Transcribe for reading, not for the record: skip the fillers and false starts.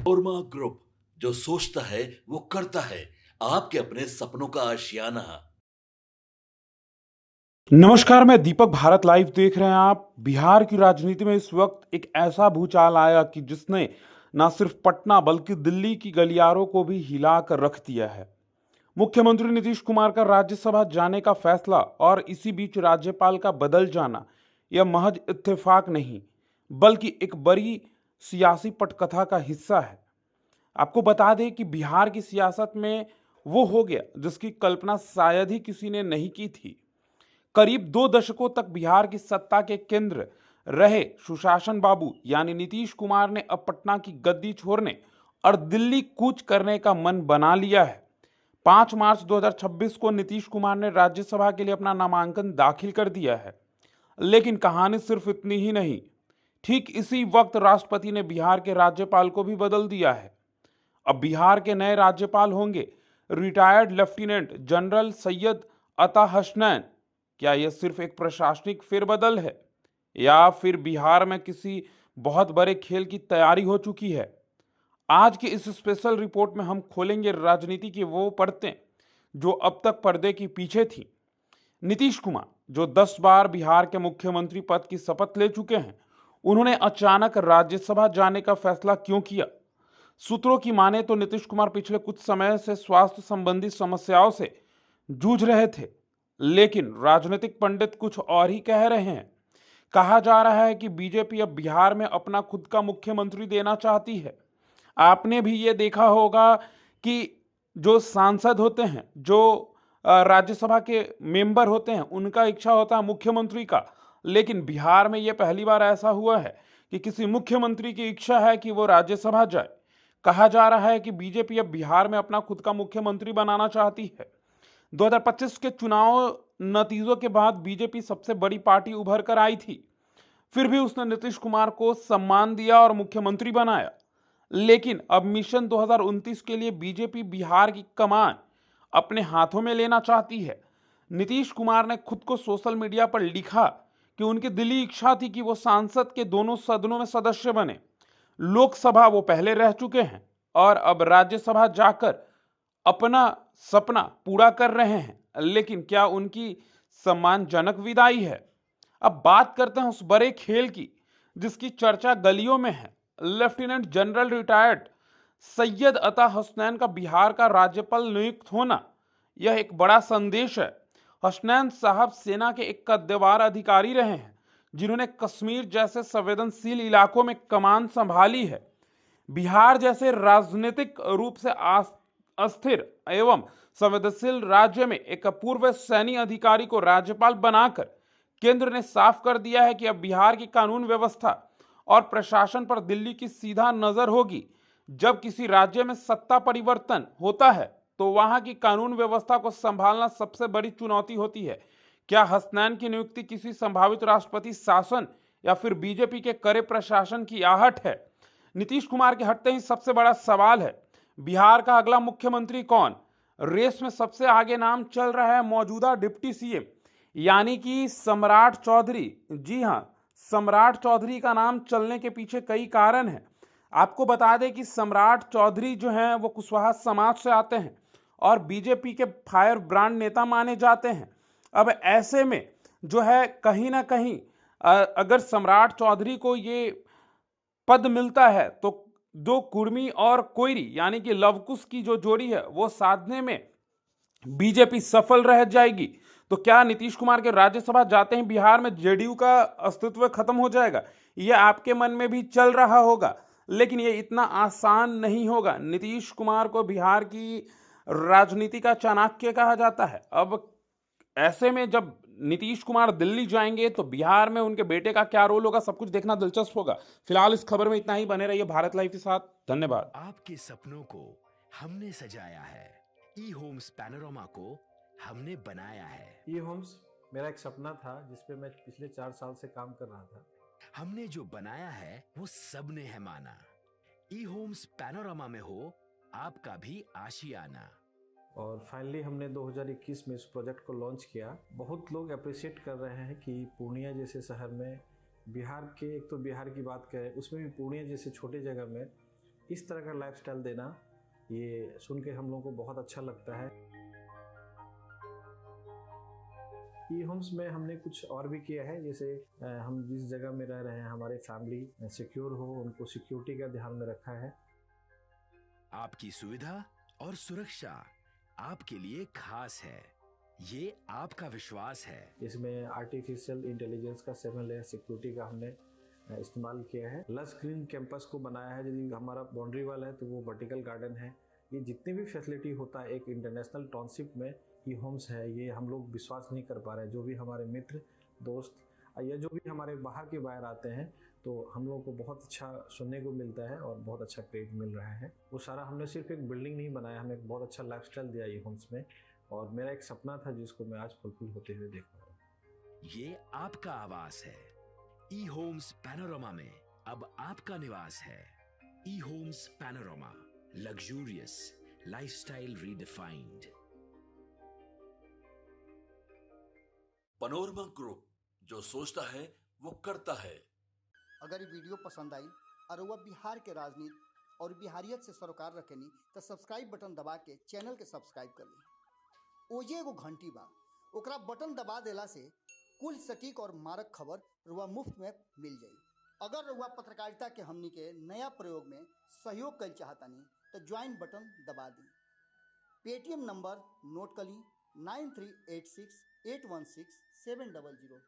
ओरमा group, जो सोचता है वो करता है। आपके अपने सपनों का आशियाना। नमस्कार, मैं दीपक। भारत लाइव देख रहे हैं आप। बिहार की राजनीति में इस वक्त एक ऐसा भूचाल आया कि जिसने न सिर्फ पटना बल्कि दिल्ली की गलियारों को भी हिला कर रख दिया है। मुख्यमंत्री नीतीश कुमार का राज्यसभा जाने का फैसला और इसी बीच राज्यपाल का बदल जाना यह महज इत्तेफाक नहीं बल्कि एक बड़ी सियासी पटकथा का हिस्सा है। आपको बता दें कि बिहार की सियासत में वो हो गया जिसकी कल्पना शायद ही किसी ने नहीं की थी। करीब 2 दशकों तक बिहार की सत्ता के केंद्र रहे सुशासन बाबू यानी नीतीश कुमार ने अब पटना की गद्दी छोड़ने और दिल्ली कूच करने का मन बना लिया है। 5 मार्च 2026 को नीतीश कुमार ने राज्यसभा के लिए अपना नामांकन दाखिल कर दिया है। लेकिन कहानी सिर्फ इतनी ही नहीं। ठीक इसी वक्त राष्ट्रपति ने बिहार के राज्यपाल को भी बदल दिया है। अब बिहार के नए राज्यपाल होंगे रिटायर्ड लेफ्टिनेंट जनरल सैयद अता हसनैन। क्या यह सिर्फ एक प्रशासनिक फेरबदल है या फिर बिहार में किसी बहुत बड़े खेल की तैयारी हो चुकी है? आज की इस स्पेशल रिपोर्ट में हम खोलेंगे राजनीति की वो परतें जो अब तक पर्दे के पीछे थी। नीतीश कुमार, जो 10 बार बिहार के मुख्यमंत्री पद की शपथ ले चुके हैं, उन्होंने अचानक राज्यसभा जाने का फैसला क्यों किया? सूत्रों की माने तो नीतीश कुमार पिछले कुछ समय से स्वास्थ्य संबंधी समस्याओं से जूझ रहे थे। लेकिन राजनीतिक पंडित कुछ और ही कह रहे हैं। कहा जा रहा है कि बीजेपी अब बिहार में अपना खुद का मुख्यमंत्री देना चाहती है। आपने भी ये देखा होगा कि जो सांसद होते हैं, जो राज्यसभा के मेंबर होते हैं, उनका इच्छा होता है मुख्यमंत्री का। लेकिन बिहार में यह पहली बार ऐसा हुआ है कि किसी मुख्यमंत्री की इच्छा है कि वो राज्यसभा जाए। कहा जा रहा है कि बीजेपी अब बिहार में अपना खुद का मुख्यमंत्री बनाना चाहती है। 2025 के चुनाव नतीजों के बाद बीजेपी सबसे बड़ी पार्टी उभर कर आई थी। फिर भी उसने नीतीश कुमार को सम्मान दिया और मुख्यमंत्री बनाया। लेकिन अब मिशन 2029 के लिए बीजेपी बिहार की कमान अपने हाथों में लेना चाहती है। नीतीश कुमार ने खुद को सोशल मीडिया पर लिखा कि उनकी दिली इच्छा थी कि वो सांसद के दोनों सदनों में सदस्य बने। लोकसभा वो पहले रह चुके हैं और अब राज्यसभा जाकर अपना सपना पूरा कर रहे हैं। लेकिन क्या उनकी सम्मानजनक विदाई है? अब बात करते हैं उस बड़े खेल की जिसकी चर्चा गलियों में है। लेफ्टिनेंट जनरल रिटायर्ड सैयद अता हसनैन का बिहार का राज्यपाल नियुक्त होना यह एक बड़ा संदेश है। हसनैन साहब सेना के एक कद्देवार अधिकारी रहे हैं जिन्होंने कश्मीर जैसे संवेदनशील इलाकों में कमान संभाली है। बिहार जैसे राजनीतिक रूप से अस्थिर एवं संवेदनशील राज्य में एक पूर्व सैन्य अधिकारी को राज्यपाल बनाकर केंद्र ने साफ कर दिया है कि अब बिहार की कानून व्यवस्था और प्रशासन पर दिल्ली की सीधा नजर होगी। जब किसी राज्य में सत्ता परिवर्तन होता है तो वहां की कानून व्यवस्था को संभालना सबसे बड़ी चुनौती होती है। क्या हसनैन की नियुक्ति किसी संभावित राष्ट्रपति शासन या फिर बीजेपी के कड़े प्रशासन की आहट है? नीतीश कुमार के हटते ही सबसे बड़ा सवाल है बिहार का अगला मुख्यमंत्री कौन? रेस में सबसे आगे नाम चल रहा है मौजूदा डिप्टी सीएम यानी कि सम्राट चौधरी। जी हां, सम्राट चौधरी का नाम चलने के पीछे कई कारण हैं। आपको बता दें कि सम्राट चौधरी जो हैं वो कुशवाहा समाज से आते हैं और बीजेपी के फायर ब्रांड नेता माने जाते हैं। अब ऐसे में जो है कहीं ना कहीं अगर सम्राट चौधरी को ये पद मिलता है तो दो कुर्मी और कोयरी यानी कि लवकुश की जो जोड़ी है वो साधने में बीजेपी सफल रह जाएगी। तो क्या नीतीश कुमार के राज्यसभा जाते ही बिहार में जेडीयू का अस्तित्व खत्म हो जाएगा? यह आपके मन में भी चल रहा होगा, लेकिन यह इतना आसान नहीं होगा। नीतीश कुमार को बिहार की राजनीति का चाणक्य कहा जाता है। अब ऐसे में जब नीतीश कुमार दिल्ली जाएंगे तो बिहार में उनके बेटे का क्या रोल होगा, सब कुछ देखना दिलचस्प होगा। फिलहाल इस खबर में इतना ही। बने रहिए भारत लाइव के साथ। धन्यवाद। आपके सपनों को हमने सजाया है, ई होम्स पैनोरामा को हमने बनाया है। ई होम्स मेरा एक सपना था जिस पे मैं पिछले 4 साल से काम कर रहा था। हमने जो बनाया है वो सबने है माना। ई होम्स पैनोरामा में हो आपका भी आशियाना। और फाइनली हमने 2021 में इस प्रोजेक्ट को लॉन्च किया। बहुत लोग अप्रिशिएट कर रहे हैं कि पूर्णिया जैसे शहर में, बिहार के, एक तो बिहार की बात करें उसमें भी पूर्णिया जैसे छोटे जगह में इस तरह का लाइफस्टाइल देना, ये सुन के हम लोगों को बहुत अच्छा लगता है। ई होम्स में हमने कुछ और भी किया है, जैसे हम जिस जगह में रह रहे हैं हमारे फैमिली सिक्योर हो, उनको सिक्योरिटी का ध्यान में रखा है। आपकी सुविधा और सुरक्षा आपके लिए खास है, ये आपका विश्वास है। इसमें आर्टिफिशियल इंटेलिजेंस का 7 लेयर सिक्योरिटी का हमने इस्तेमाल किया है। लस ग्रीन कैंपस को बनाया है, यदि हमारा बाउंड्री वाल है तो वो वर्टिकल गार्डन है। ये जितनी भी फैसिलिटी होता है एक इंटरनेशनल टाउनशिप में, ई होम्स है, ये हम लोग विश्वास नहीं कर पा रहे हैं। जो भी हमारे मित्र दोस्त या जो भी हमारे बाहर आते हैं, तो हम लोगों को बहुत अच्छा सुनने को मिलता है और बहुत अच्छा क्रेडिट मिल रहा है। वो सारा हमने सिर्फ एक बिल्डिंग नहीं बनाया, हमें एक बहुत अच्छा लाइफस्टाइल दिया ई होम्स में, और मेरा एक सपना था जिसको मैं आज फुलफिल होते हुए देख रहा हूँ। ये आपका आवास है। ई होम्स पैनोरामा में अब आपका निवास है। E homes Panorama, luxurious lifestyle redefined. Panorama group, जो सोचता है वो करता है। अगर ये वीडियो पसंद आई और वह बिहार के राजनीति और बिहारियत से सरोकार रखेनी तो सब्सक्राइब बटन दबा के चैनल के सब्सक्राइब कर ली। ओजे एगो घंटी बा, ओकरा बटन दबा देला से कुल सटीक और मारक खबर रुआ मुफ्त में मिल जाई। अगर रुआ पत्रकारिता के हमनी के नया प्रयोग में सहयोग कर चाहतानी तो ज्वाइन बटन दबा दी। पेटीएम नंबर नोट कर ली 9386816700।